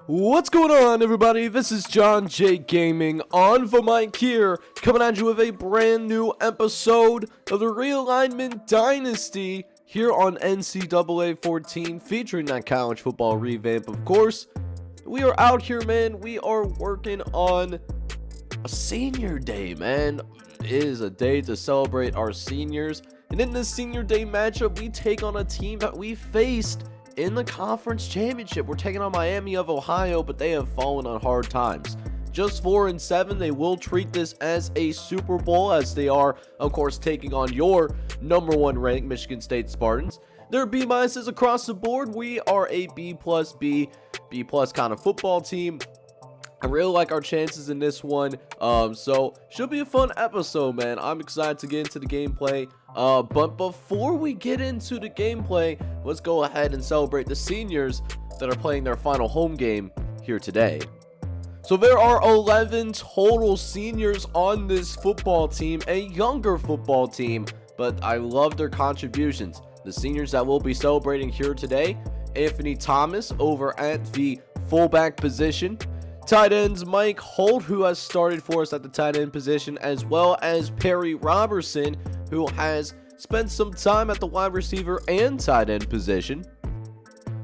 What's going on, everybody? This is John J Gaming on the mic here, coming at you with a brand new episode of the Realignment Dynasty here on NCAA 14, featuring that college football revamp, of course. We are out here, man. We are working on a senior day, man. It is a day to celebrate our seniors, and in this senior day matchup, we take on a team that we faced in the conference championship. We're taking on Miami of Ohio, but they have fallen on hard times. Just 4-7, they will treat this as a Super Bowl, as they are, of course, taking on your number one ranked Michigan State Spartans. Their B- is across the board. We are a B+ kind of football team. I really like our chances in this one, so should be a fun episode, man. I'm excited to get into the gameplay, but before we get into the gameplay, let's go ahead and celebrate the seniors that are playing their final home game here today. So there are 11 total seniors on this football team, a younger football team, but I love their contributions. The seniors that we'll be celebrating here today: St. Thomas over at the fullback position, tight ends Mike Holt, who has started for us at the tight end position, as well as Perry Robertson, who has spent some time at the wide receiver and tight end position.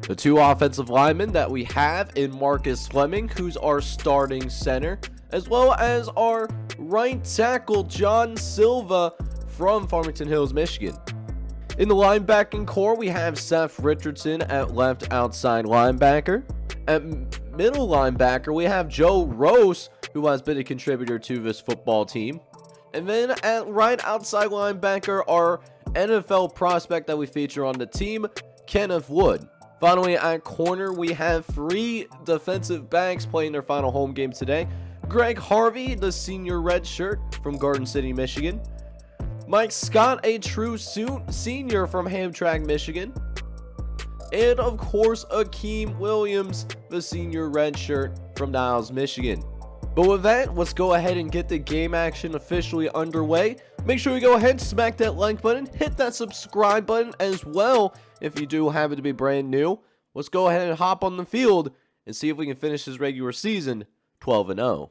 The two offensive linemen that we have in Marcus Fleming, who's our starting center, as well as our right tackle John Silva from Farmington Hills, Michigan. In the linebacking core, we have Seth Richardson at left outside linebacker. At middle linebacker, we have Joe Rose, who has been a contributor to this football team. And then at right outside linebacker, our NFL prospect that we feature on the team, Kenneth Wood. Finally, at corner, we have three defensive backs playing their final home game today: Greg Harvey, the senior redshirt from Garden City, Michigan; Mike Scott, a true senior from Hamtramck, Michigan; and of course, Akeem Williams, the senior redshirt from Niles, Michigan. But with that, let's go ahead and get the game action officially underway. Make sure you go ahead and smack that like button, hit that subscribe button as well if you do happen to be brand new. Let's go ahead and hop on the field and see if we can finish this regular season 12-0.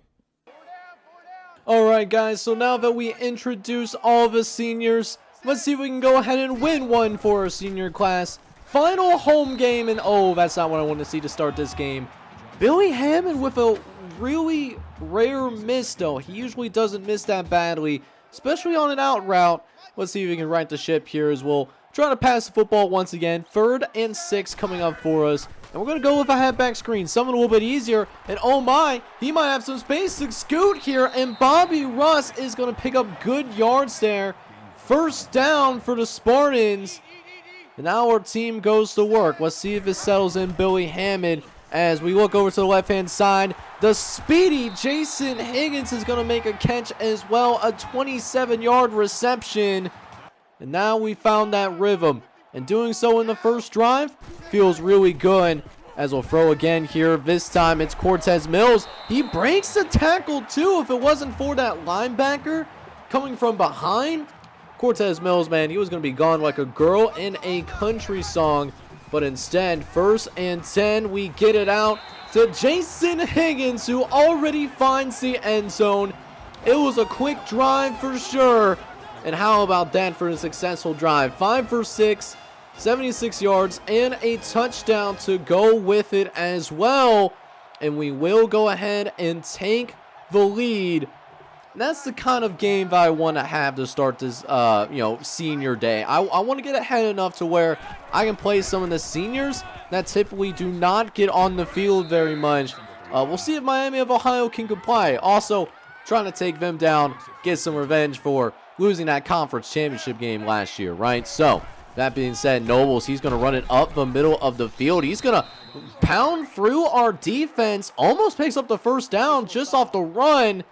Alright guys, so now that we introduce all the seniors, let's see if we can go ahead and win one for our senior class. Final home game, and oh, that's not what I want to see to start this game. Billy Hammond with a really rare miss, though. He usually doesn't miss that badly, especially on an out route. Let's see if we can right the ship here as we'll try to pass the football once again. 3rd and 6 coming up for us. And we're going to go with a halfback screen, something a little bit easier. And oh my, he might have some space to scoot here. And Bobby Russ is going to pick up good yards there. 1st down for the Spartans. And now our team goes to work. Let's see if it settles in Billy Hammond. As we look over to the left-hand side, the speedy Jason Higgins is going to make a catch as well. A 27-yard reception. And now we found that rhythm. And doing so in the first drive feels really good. As we'll throw again here. This time it's Cortez Mills. He breaks the tackle too. If it wasn't for that linebacker coming from behind, Cortez Mills, man, he was going to be gone like a girl in a country song. But instead, 1st and 10, we get it out to Jason Higgins, who already finds the end zone. It was a quick drive for sure. And how about that for a successful drive? 5 for 6, 76 yards, and a touchdown to go with it as well. And we will go ahead and take the lead. That's the kind of game that I want to have to start this, senior day. I want to get ahead enough to where I can play some of the seniors that typically do not get on the field very much. We'll see if Miami of Ohio can comply. Also, trying to take them down, get some revenge for losing that conference championship game last year, right? So, that being said, Nobles, he's going to run it up the middle of the field. He's going to pound through our defense, almost picks up the 1st down just off the run.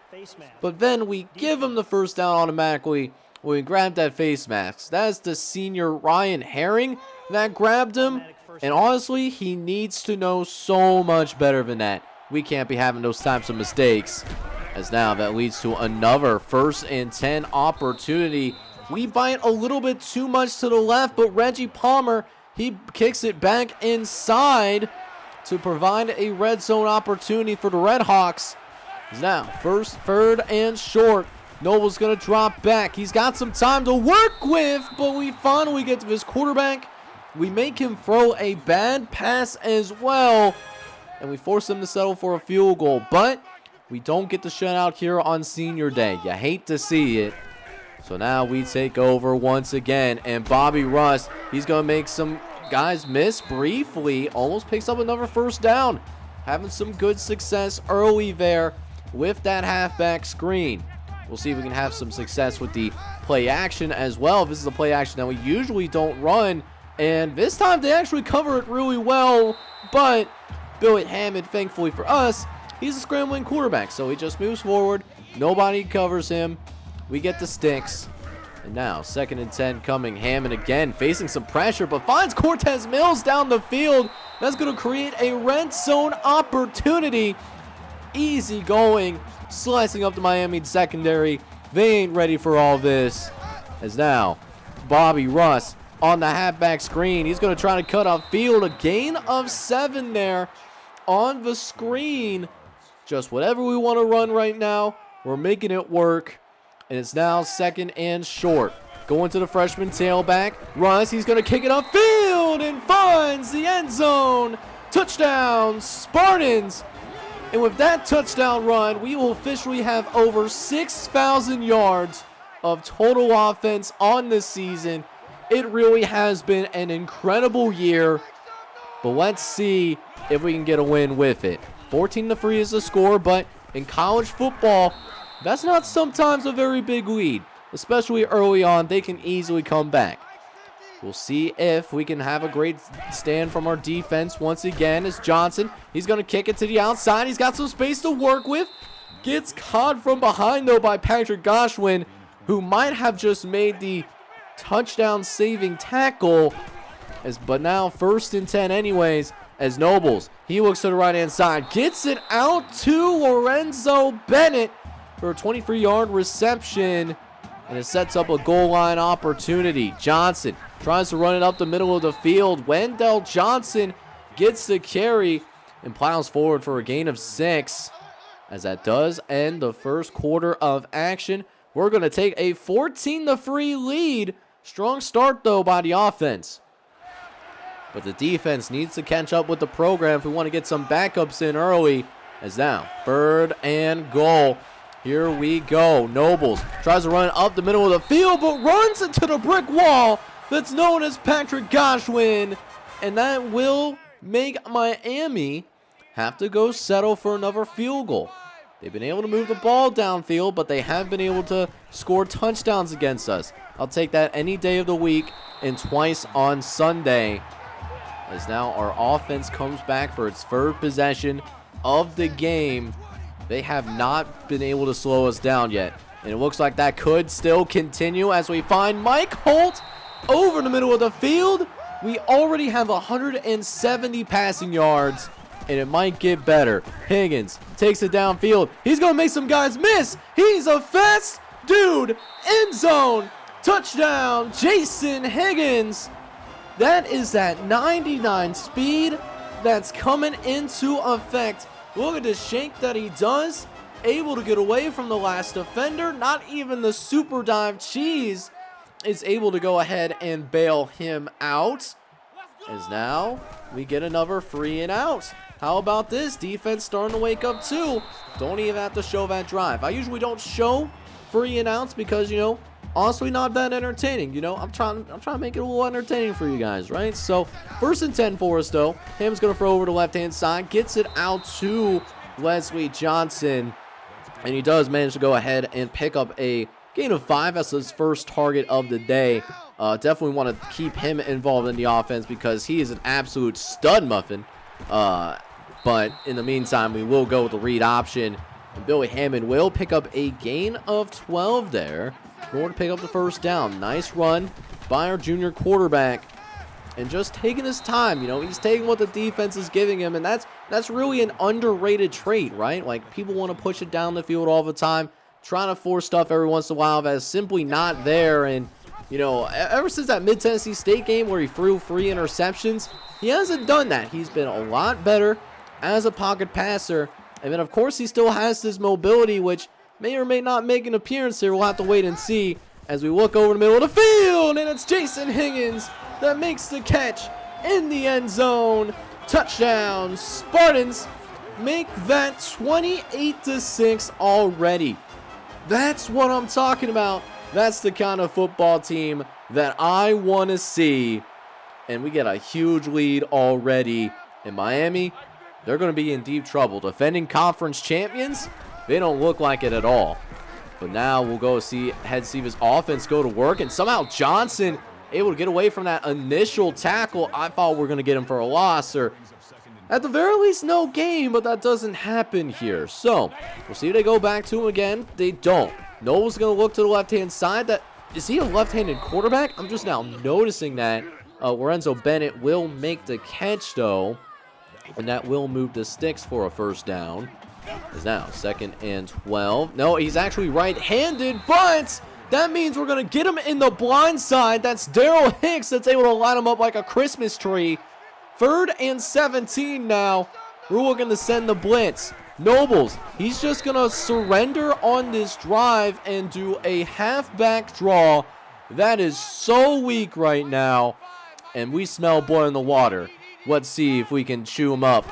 But then we give him the 1st down automatically when we grab that face mask. That's the senior Ryan Herring that grabbed him. And honestly, he needs to know so much better than that. We can't be having those types of mistakes. As now that leads to another 1st and 10 opportunity. We bite a little bit too much to the left, but Reggie Palmer, he kicks it back inside to provide a red zone opportunity for the Red Hawks. Now, third and short. Noble's going to drop back. He's got some time to work with, but we finally get to his quarterback. We make him throw a bad pass as well, and we force him to settle for a field goal. But we don't get the shutout here on senior day. You hate to see it. So now we take over once again, and Bobby Russ, he's going to make some guys miss briefly. Almost picks up another first down. Having some good success early there with that halfback screen. We'll see if we can have some success with the play action as well. This is a play action that we usually don't run, and this time they actually cover it really well. But Billy Hammond, thankfully for us, he's a scrambling quarterback, so he just moves forward. Nobody covers him. We get the sticks. And now, 2nd and 10 coming. Hammond again facing some pressure, but finds Cortez Mills down the field. That's going to create a red zone opportunity. Easy going, slicing up the Miami secondary. They ain't ready for all this. As now, Bobby Russ on the halfback screen. He's going to try to cut upfield. A gain of 7 there on the screen. Just whatever we want to run right now, we're making it work. And it's now 2nd and short. Going to the freshman tailback. Russ, he's going to kick it upfield and finds the end zone. Touchdown, Spartans. And with that touchdown run, we will officially have over 6,000 yards of total offense on this season. It really has been an incredible year. But let's see if we can get a win with it. 14-3 is the score, but in college football, that's not sometimes a very big lead. Especially early on, they can easily come back. We'll see if we can have a great stand from our defense once again. As Johnson, he's going to kick it to the outside. He's got some space to work with. Gets caught from behind, though, by Patrick Goshwin, who might have just made the touchdown-saving tackle. But now 1st and 10 anyways, as Nobles, he looks to the right-hand side. Gets it out to Lorenzo Bennett for a 23-yard reception. And it sets up a goal line opportunity. Johnson tries to run it up the middle of the field. Wendell Johnson gets the carry and plows forward for a gain of 6. As that does end the first quarter of action. We're going to take a 14-3 lead. Strong start, though, by the offense. But the defense needs to catch up with the program if we want to get some backups in early. As now, 3rd and goal. Here we go. Nobles tries to run up the middle of the field, but runs into the brick wall that's known as Patrick Goshwin. And that will make Miami have to go settle for another field goal. They've been able to move the ball downfield, but they have been able to score touchdowns against us. I'll take that any day of the week and twice on Sunday. As now our offense comes back for its 3rd possession of the game. They have not been able to slow us down yet. And it looks like that could still continue as we find Mike Holt over the middle of the field. We already have 170 passing yards, and it might get better. Higgins takes it downfield. He's going to make some guys miss. He's a fast dude. End zone. Touchdown, Jason Higgins. That is that 99 speed that's coming into effect. Look at the shake that he does. Able to get away from the last defender. Not even the super dive cheese is able to go ahead and bail him out. As now we get another 3 and out. How about this? Defense starting to wake up too. Don't even have to show that drive. I usually don't show 3 and outs because, you know, honestly not that entertaining. You know, I'm trying to make it a little entertaining for you guys, right? So 1st and 10 for us, though. Ham's going to throw over to the left-hand side. Gets it out to Wesley Johnson. And he does manage to go ahead and pick up a gain of 5. That's his first target of the day. Definitely want to keep him involved in the offense because he is an absolute stud muffin. But in the meantime, we will go with the read option. And Billy Hammond will pick up a gain of 12 there in order to pick up the first down. Nice run by our junior quarterback. And just taking his time, you know, he's taking what the defense is giving him, and that's really an underrated trait, right? Like, people want to push it down the field all the time, trying to force stuff every once in a while that is simply not there. And, you know, ever since that Mid-Tennessee State game where he threw 3 interceptions, he hasn't done that. He's been a lot better as a pocket passer. And then, of course, he still has this mobility, which may or may not make an appearance here. We'll have to wait and see as we look over the middle of the field. And it's Jason Higgins that makes the catch in the end zone. Touchdown. Spartans make that 28-6 already. That's what I'm talking about. That's the kind of football team that I want to see. And we get a huge lead already. In Miami, they're going to be in deep trouble. Defending conference champions, they don't look like it at all. But now we'll go see his offense go to work. And somehow Johnson able to get away from that initial tackle. I thought we were going to get him for a loss, or at the very least no gain, but that doesn't happen here. So we'll see if they go back to him again. They don't. Noel's going to look to the left-hand side. Is he a left-handed quarterback? I'm just now noticing that. Lorenzo Bennett will make the catch, though. And that will move the sticks for a first down. Is now 2nd and 12. No, he's actually right-handed, but that means we're going to get him in the blind side. That's Daryl Hicks that's able to line him up like a Christmas tree. 3rd and 17 now. We're looking to send the blitz. Nobles, he's just going to surrender on this drive and do a halfback draw. That is so weak right now. And we smell blood in the water. Let's see if we can chew him up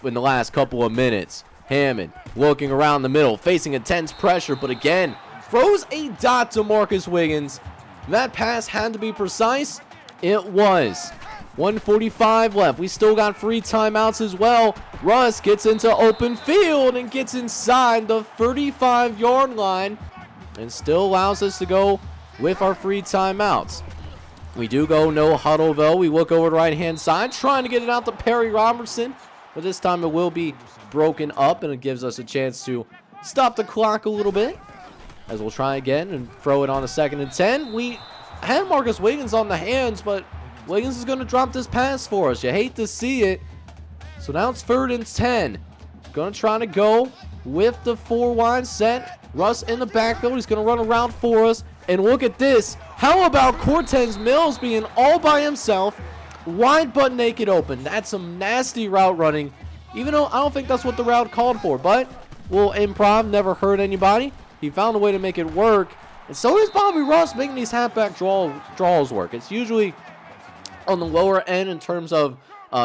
in the last couple of minutes. Hammond looking around the middle, facing intense pressure, but again, throws a dot to Marcus Wiggins. That pass had to be precise. It was. 1:45 left. We still got free timeouts as well. Russ gets into open field and gets inside the 35-yard line and still allows us to go with our free timeouts. We do go no huddle, though. We look over the right-hand side, trying to get it out to Perry Robertson. But this time it will be broken up, and it gives us a chance to stop the clock a little bit. As we'll try again and throw it on a 2nd and 10. We had Marcus Wiggins on the hands, but Wiggins is going to drop this pass for us. You hate to see it. So now it's 3rd and 10. Going to try to go with the 4-wide set. Russ in the backfield. He's going to run around for us. And look at this. How about Cortez Mills being all by himself, wide butt naked open? That's some nasty route running, even though I don't think that's what the route called for. But we'll improv, never hurt anybody. He found a way to make it work. And so is Bobby Russ making these halfback draws work. It's usually on the lower end in terms of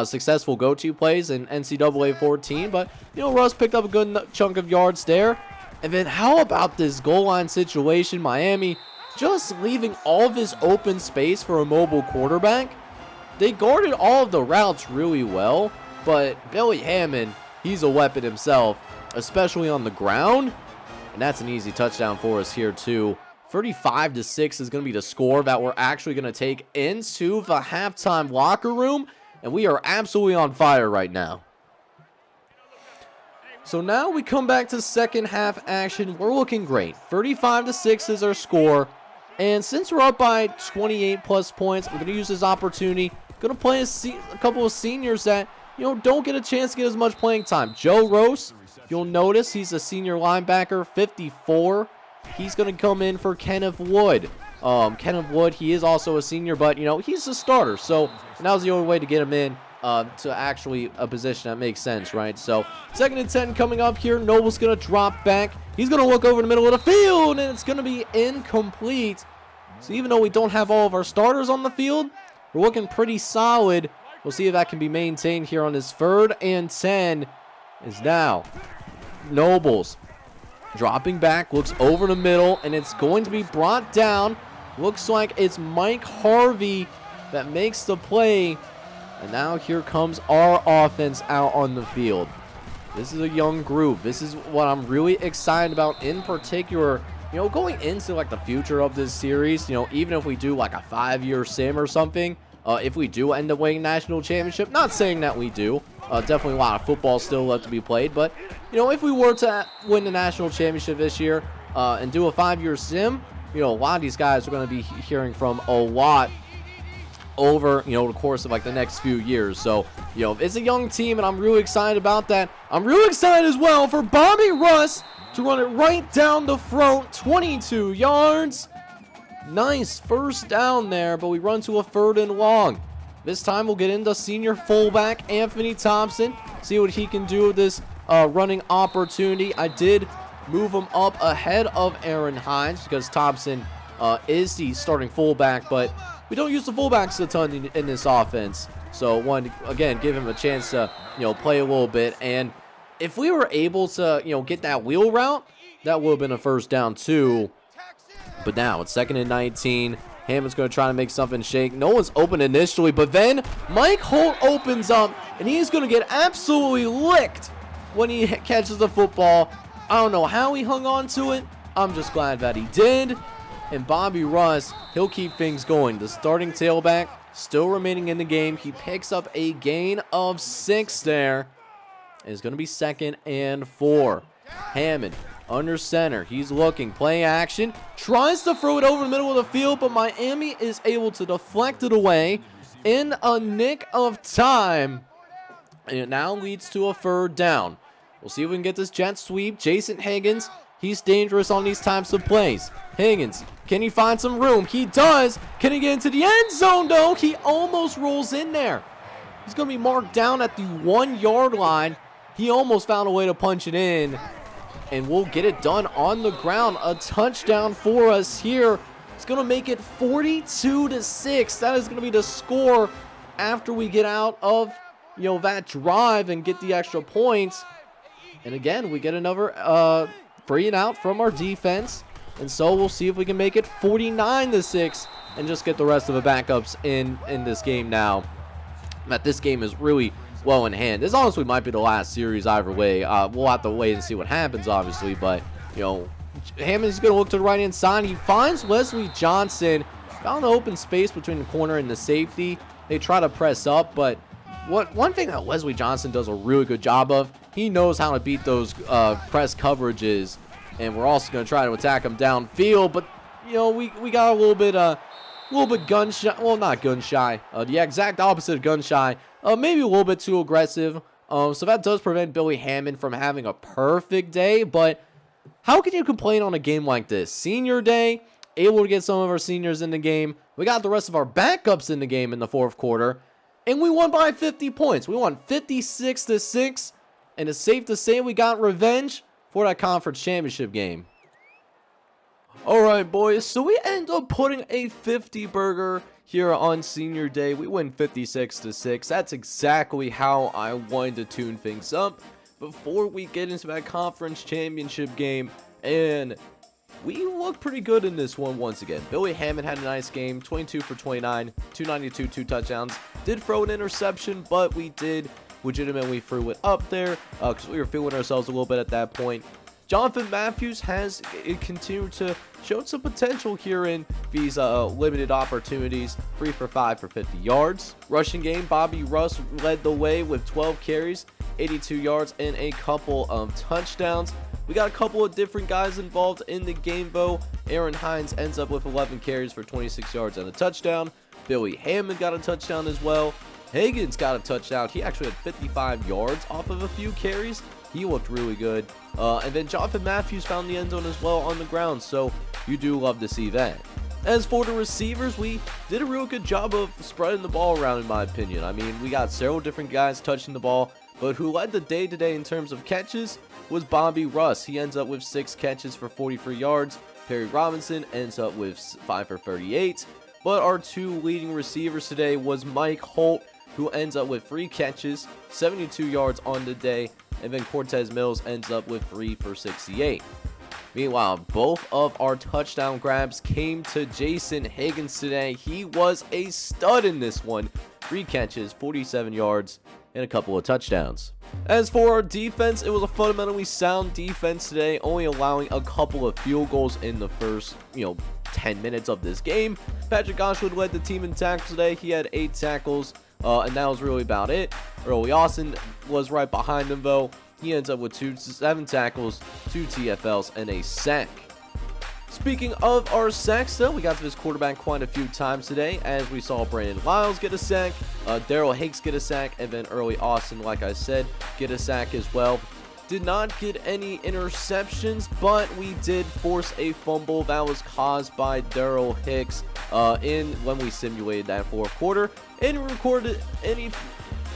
successful go-to plays in NCAA 14. But, you know, Russ picked up a good chunk of yards there. And then how about this goal line situation? Miami just leaving all of this open space for a mobile quarterback. They guarded all of the routes really well, but Billy Hammond, he's a weapon himself, especially on the ground. And that's an easy touchdown for us here too. 35-6 is going to be the score that we're actually going to take into the halftime locker room. And we are absolutely on fire right now. So now we come back to second half action. We're looking great. 35-6 is our score. And since we're up by 28 plus points, we're going to use this opportunity. Going to play a couple of seniors that, you know, don't get a chance to get as much playing time. Joe Rose, you'll notice he's a senior linebacker, 54. He's going to come in for Kenneth Wood. Kenneth Wood, he is also a senior, but, you know, he's a starter. So now's the only way to get him in to actually a position that makes sense, right? So 2nd and 10 coming up here. Noble's going to drop back. He's going to look over the middle of the field, and it's going to be incomplete. So even though we don't have all of our starters on the field, we're looking pretty solid. We'll see if that can be maintained here on this 3rd and 10 is now. Nobles dropping back, looks over the middle, and it's going to be brought down. Looks like it's Mike Harvey that makes the play. And now here comes our offense out on the field. This is a young group. This is what I'm really excited about in particular. You know, going into like the future of this series, you know, even if we do like a 5-year sim or something, if we do end up winning national championship, not saying that we do, definitely a lot of football still left to be played, but, you know, if we were to win the national championship this year and do a 5-year sim, you know, a lot of these guys are going to be hearing from a lot over, you know, the course of like the next few years. So, you know, it's a young team and I'm really excited about that. I'm really excited as well for Bobby Russ to run it right down the front, 22 yards. Nice first down there, but we run to a 3rd and long. This time we'll get into senior fullback Anthony Thompson. See what he can do with this running opportunity. I did move him up ahead of Aaron Hines because Thompson is the starting fullback, but we don't use the fullbacks a ton in this offense. So one, again, give him a chance to, play a little bit. And if we were able to, get that wheel route, that would have been a first down too. But now it's 2nd and 19. Hammond's going to try to make something shake. No one's open initially, but then Mike Holt opens up, and he's going to get absolutely licked when he catches the football. I don't know how he hung on to it. I'm just glad that he did. And Bobby Russ, he'll keep things going. The starting tailback still remaining in the game. He picks up a gain of 6 there. It's going to be 2nd and 4. Hammond under center. He's looking. Play action. Tries to throw it over the middle of the field, but Miami is able to deflect it away in a nick of time. And it now leads to a 3rd down. We'll see if we can get this jet sweep. Jason Higgins, he's dangerous on these types of plays. Higgins, can he find some room? He does. Can he get into the end zone, though? He almost rolls in there. He's going to be marked down at the 1-yard line. He almost found a way to punch it in. And we'll get it done on the ground. A touchdown for us here. It's going to make it 42-6. That is going to be the score after we get out of, that drive and get the extra points. And again, we get another free and out from our defense. And so we'll see if we can make it 49-6 and just get the rest of the backups in this game now. That this game is really well in hand. This honestly might be the last series either way. We'll have to wait and see what happens, obviously. But, Hammond's going to look to the right-hand side. He finds Wesley Johnson. Found an open space between the corner and the safety. They try to press up, but one thing that Wesley Johnson does a really good job of, he knows how to beat those press coverages. And we're also going to try to attack him downfield. But, we got a little bit gun shy. Well, not gun shy. The exact opposite of gun shy. Maybe a little bit too aggressive. So that does prevent Billy Hammond from having a perfect day. But how can you complain on a game like this? Senior day, able to get some of our seniors in the game. We got the rest of our backups in the game in the 4th quarter. And we won by 50 points. We won 56-6. And it's safe to say we got revenge for that conference championship game. Alright, boys, so we end up putting a 50 burger here on senior day. We win 56-6. That's exactly how I wanted to tune things up before we get into that conference championship game. And we look pretty good in this one once again. Billy Hammond had a nice game, 22 for 29, 292, 2 touchdowns. Did throw an interception, but we did legitimately threw it up there because we were feeling ourselves a little bit at that point. Jonathan Matthews has continued to show some potential here in these limited opportunities. 3 for 5 for 50 yards. Rushing game, Bobby Russ led the way with 12 carries, 82 yards, and a couple of touchdowns. We got a couple of different guys involved in the game, though. Aaron Hines ends up with 11 carries for 26 yards and a touchdown. Billy Hammond got a touchdown as well. Higgins got a touchdown. He actually had 55 yards off of a few carries. He looked really good. And then Jonathan Matthews found the end zone as well on the ground, so you do love to see that. As for the receivers, we did a real good job of spreading the ball around, in my opinion. I mean, we got several different guys touching the ball, but who led the day today in terms of catches was Bobby Russ. He ends up with 6 catches for 43 yards. Perry Robinson ends up with 5 for 38. But our 2 leading receivers today was Mike Holt, who ends up with 3 catches, 72 yards on the day. And then Cortez Mills ends up with 3 for 68. Meanwhile, both of our touchdown grabs came to Jason Higgins today. He was a stud in this one. 3 catches, 47 yards, and a couple of touchdowns. As for our defense, it was a fundamentally sound defense today, only allowing a couple of field goals in the first, 10 minutes of this game. Patrick Osgood led the team in tackles today. He had 8 tackles. And that was really about it. Early Austin was right behind him, though. He ends up with 7 tackles, 2 TFLs, and a sack. Speaking of our sacks, though, we got to this quarterback quite a few times today, as we saw Brandon Lyles get a sack, Daryl Hicks get a sack, and then Early Austin, like I said, get a sack as well. Did not get any interceptions, but we did force a fumble that was caused by Daryl Hicks. when we simulated that fourth quarter, and he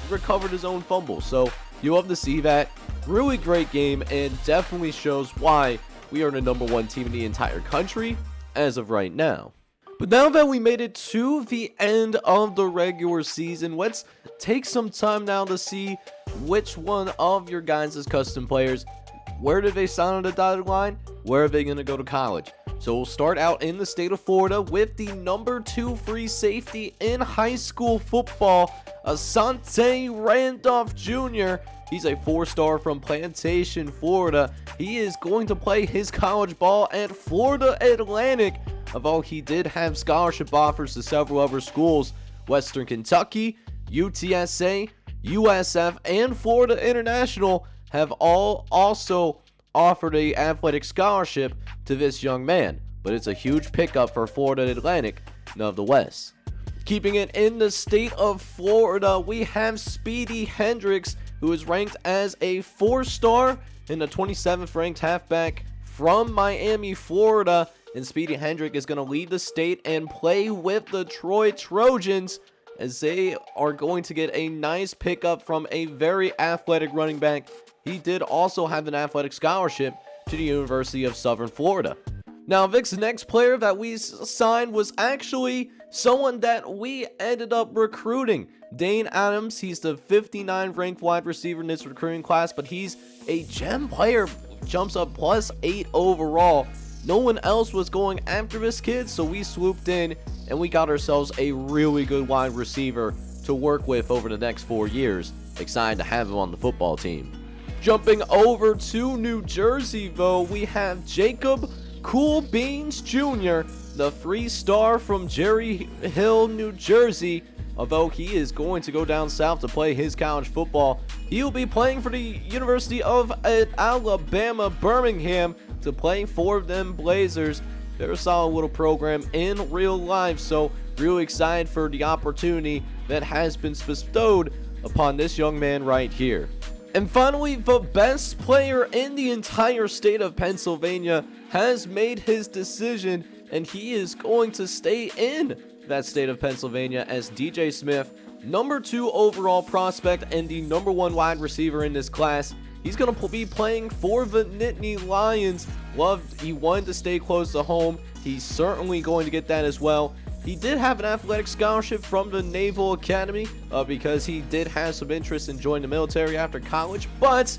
recovered his own fumble. So you love to see that. Really great game, and definitely shows why we are the #1 team in the entire country as of right now. But now that we made it to the end of the regular season, let's take some time now to see which one of your guys' custom players, where did they sign on the dotted line, where are they going to go to college. So we'll start out in the state of Florida with the #2 free safety in high school football, Asante Randolph Jr. He's a 4-star from Plantation, Florida. He is going to play his college ball at Florida Atlantic, although he did have scholarship offers to several other schools. Western Kentucky, UTSA, USF, and Florida International have all also offered an athletic scholarship to this young man, but it's a huge pickup for Florida Atlantic nonetheless. Keeping it in the state of Florida, we have Speedy Hendricks, who is ranked as a 4-star and the 27th ranked halfback from Miami, Florida. And Speedy Hendrick is going to lead the state and play with the Troy Trojans, as they are going to get a nice pickup from a very athletic running back. He did also have an athletic scholarship to the University of Southern Florida. Now, Vic's next player that we signed was actually someone that we ended up recruiting. Dane Adams, he's the 59th ranked wide receiver in this recruiting class, but he's a gem player, jumps up +8 overall. No one else was going after this kid, so we swooped in and we got ourselves a really good wide receiver to work with over the next 4 years. Excited to have him on the football team. Jumping over to New Jersey, though, we have Jacob Cool Beans Jr., the 3-star from Jerry Hill, New Jersey. Although he is going to go down south to play his college football, he will be playing for the University of Alabama, Birmingham, to play for them Blazers. They're a solid little program in real life, so really excited for the opportunity that has been bestowed upon this young man right here. And finally, the best player in the entire state of Pennsylvania has made his decision, and he is going to stay in that state of Pennsylvania as DJ Smith, #2 overall prospect and the #1 wide receiver in this class. He's going to be playing for the Nittany Lions. He wanted to stay close to home. He's certainly going to get that as well. He did have an athletic scholarship from the Naval Academy because he did have some interest in joining the military after college. But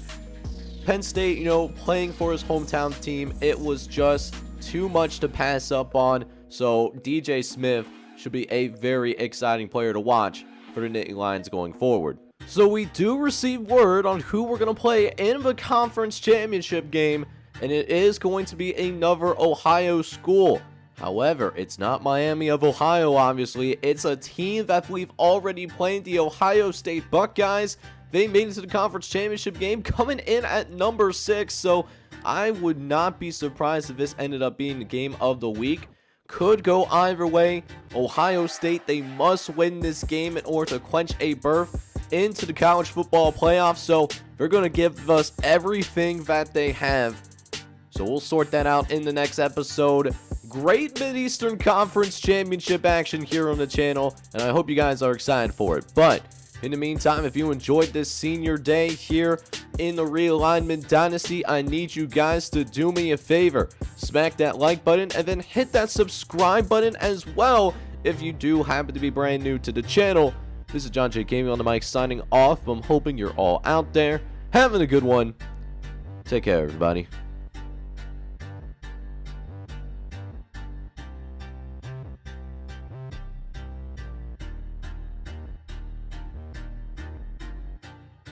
Penn State, playing for his hometown team, it was just too much to pass up on. So DJ Smith should be a very exciting player to watch for the Nittany Lions going forward. So we do receive word on who we're going to play in the conference championship game, and it is going to be another Ohio school. However, it's not Miami of Ohio, obviously. It's a team that we've already played, the Ohio State Buckeyes. They made it to the conference championship game, coming in at #6, so I would not be surprised if this ended up being the game of the week. Could go either way. Ohio State, they must win this game in order to clinch a berth into the college football playoffs, so they're going to give us everything that they have. So we'll sort that out in the next episode. Great Mid-Eastern Conference Championship action here on the channel, and I hope you guys are excited for it. But in the meantime, if you enjoyed this senior day here in the Realignment Dynasty, I need you guys to do me a favor. Smack that like button and then hit that subscribe button as well if you do happen to be brand new to the channel. This is John J. Gaming on the mic signing off. I'm hoping you're all out there having a good one. Take care, everybody.